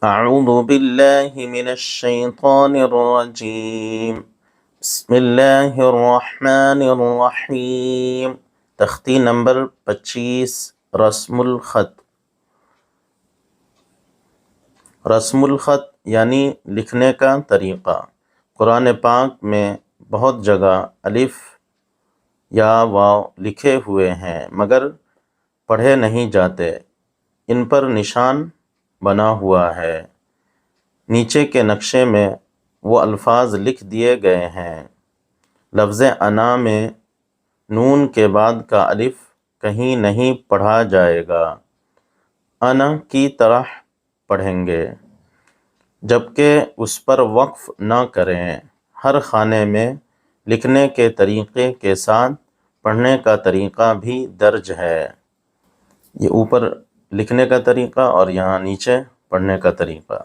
اعوذ باللہ من الشیطان الرجیم، بسم اللہ الرحمن الرحیم۔ تختی نمبر 25، رسم الخط۔ رسم الخط یعنی لکھنے کا طریقہ۔ قرآن پاک میں بہت جگہ الف یا واو لکھے ہوئے ہیں مگر پڑھے نہیں جاتے، ان پر نشان بنا ہوا ہے۔ نیچے کے نقشے میں وہ الفاظ لکھ دیے گئے ہیں۔ لفظ انا میں نون کے بعد کا الف کہیں نہیں پڑھا جائے گا، انا کی طرح پڑھیں گے، جبکہ اس پر وقف نہ کریں۔ ہر خانے میں لکھنے کے طریقے کے ساتھ پڑھنے کا طریقہ بھی درج ہے۔ یہ اوپر لکھنے کا طریقہ اور یہاں نیچے پڑھنے کا طریقہ۔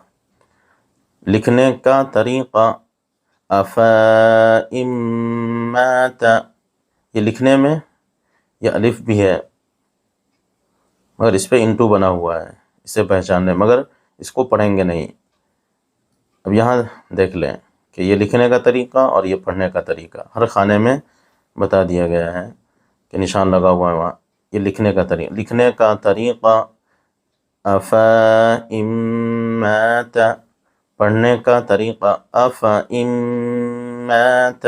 لکھنے کا طریقہ افإن مات، یہ لکھنے میں یہ الف بھی ہے مگر اس پہ انٹو بنا ہوا ہے، اسے پہچاننے، مگر اس کو پڑھیں گے نہیں۔ اب یہاں دیکھ لیں کہ یہ لکھنے کا طریقہ اور یہ پڑھنے کا طریقہ ہر خانے میں بتا دیا گیا ہے کہ نشان لگا ہوا ہے وہاں۔ یہ لکھنے کا طریقہ، لکھنے کا طریقہ افإن مات، پڑھنے کا طریقہ افإن مات،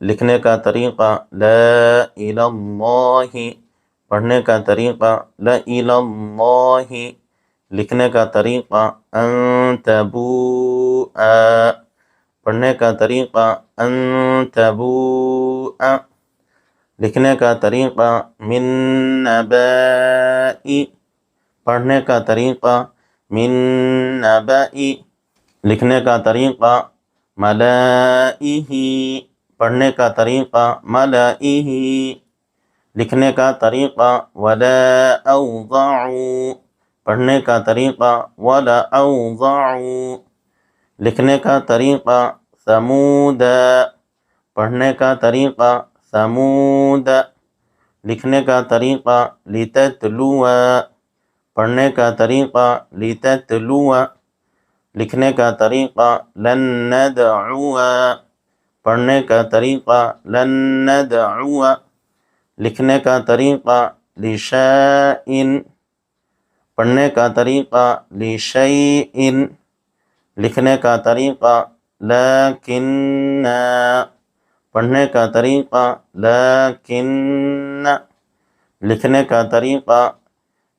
لکھنے کا طریقہ لا الی اللہ، پڑھنے کا طریقہ لا الی اللہ، لکھنے کا طریقہ ان تبوء، پڑھنے کا طریقہ ان تبوء، لکھنے کا طریقہ من نبأ، پڑھنے کا طریقہ من نبأ، لکھنے کا طریقہ ملائہ، پڑھنے کا طریقہ ملائہ، لکھنے کا طریقہ ولا اوضع، پڑھنے کا طریقہ ولا اوضع، لکھنے کا طریقہ ثمود، پڑھنے کا طریقہ ثمود، لکھنے کا طریقہ لتتلو، پڑھنے کا طریقہ لتتلو، لکھنے کا طریقہ لن ندعو، پڑھنے کا طریقہ لن ندعو، لکھنے کا طریقہ لشیء، پڑھنے کا طریقہ لشیء، لکھنے کا طریقہ لکن، پڑھنے کا طریقہ لکن، لکھنے کا طریقہ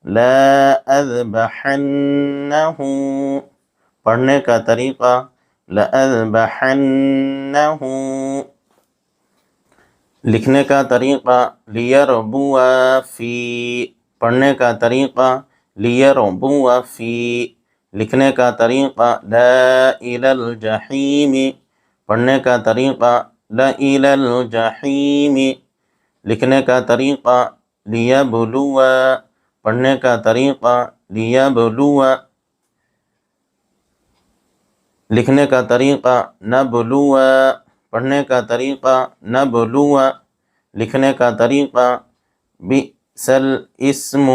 لا اذبحنہ، پڑھنے کا طریقہ لأذبحنہ، لکھنے کا طریقہ لیربو فی، پڑھنے کا طریقہ لیربو فی، لکھنے کا طریقہ لا الی الجحیم، پڑھنے کا طریقہ لا الی الجحیم، لکھنے کا طریقہ لیبلو، پڑھنے کا طریقہ لیبلو، لکھنے کا طریقہ نبلو، پڑھنے کا طریقہ نبلو، لکھنے کا طریقہ بئس الاسم،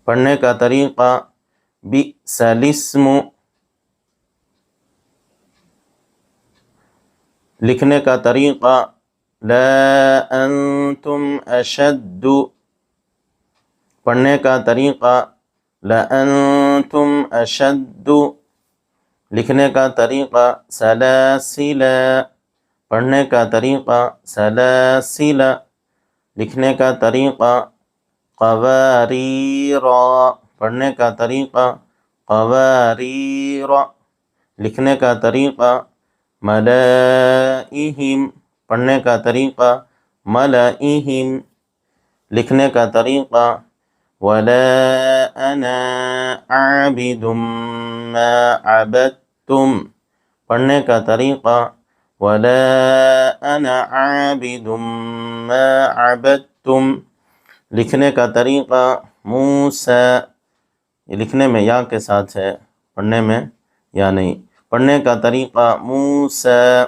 پڑھنے کا طریقہ بئس الاسم، لکھنے کا طریقہ لا انتم اشد، پڑھنے کا طریقہ لأنتم اشد، لکھنے کا طریقہ سلاسل، پڑھنے کا طریقہ سلاسل، لکھنے کا طریقہ قواریر، پڑھنے کا طریقہ قواریر، لکھنے کا طریقہ ملائہم، پڑھنے کا طریقہ ملائہم، لکھنے کا طریقہ ولا انا عابد ما عبدتم، پڑھنے کا طریقہ ولا انا عابد ما عبدتم، لکھنے کا طریقہ موسیٰ، یہ لکھنے میں یا کے ساتھ ہے، پڑھنے میں یا نہیں، پڑھنے کا طریقہ موسیٰ،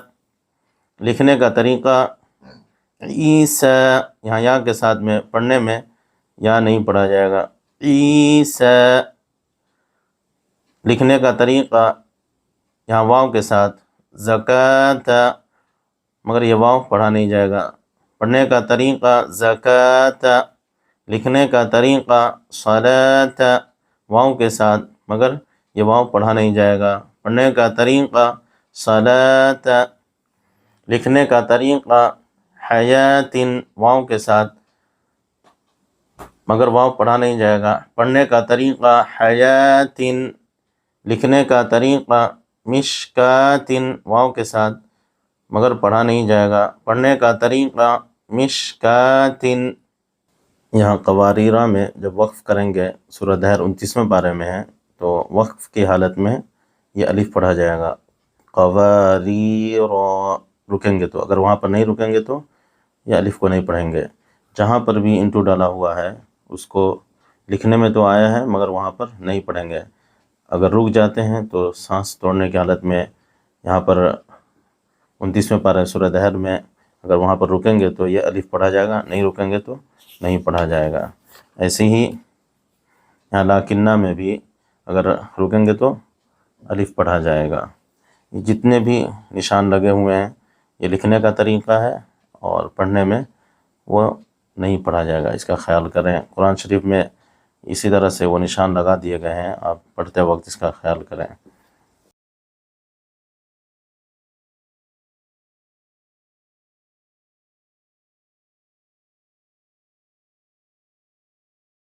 لکھنے کا طریقہ عیسیٰ، یہاں یا کے ساتھ میں، پڑھنے میں یا نہیں پڑھا جائے گا، عیسی، لکھنے کا طریقہ یہاں واو کے ساتھ زکات، مگر یہ واو پڑھا نہیں جائے گا۔ پڑھنے کا طریقہ زکات، لکھنے کا طریقہ صلاۃ، واو کے ساتھ، مگر یہ واو پڑھا نہیں جائے گا۔ پڑھنے کا طریقہ صلاۃ، لکھنے کا طریقہ حیات، واو کے ساتھ، مگر واو پڑھا نہیں جائے گا۔ پڑھنے کا طریقہ حیات، لکھنے کا طریقہ مشکات، واو کے ساتھ، مگر پڑھا نہیں جائے گا۔ پڑھنے کا طریقہ مشکات۔ یہاں قواریرہ میں جب وقف کریں گے، سورہ دہر 29ویں پارے میں ہے، تو وقف کی حالت میں یہ الف پڑھا جائے گا، قواریرہ۔ رکیں گے تو، اگر وہاں پر نہیں رکیں گے تو یہ الف کو نہیں پڑھیں گے۔ جہاں پر بھی انٹو ڈالا ہوا ہے اس کو لکھنے میں تو آیا ہے مگر وہاں پر نہیں پڑھیں گے۔ اگر رک جاتے ہیں تو سانس توڑنے کی حالت میں یہاں پر 29ویں پارہ سورہ دہر میں اگر وہاں پر رکیں گے تو یہ الف پڑھا جائے گا، نہیں رکیں گے تو نہیں پڑھا جائے گا۔ ایسے ہی یہاں لاکنہ میں بھی اگر رکیں گے تو الف پڑھا جائے گا۔ یہ جتنے بھی نشان لگے ہوئے ہیں یہ لکھنے کا طریقہ ہے، اور پڑھنے میں وہ نہیں پڑھا جائے گا، اس کا خیال کریں۔ قرآن شریف میں اسی طرح سے وہ نشان لگا دیے گئے ہیں، آپ پڑھتے وقت اس کا خیال کریں۔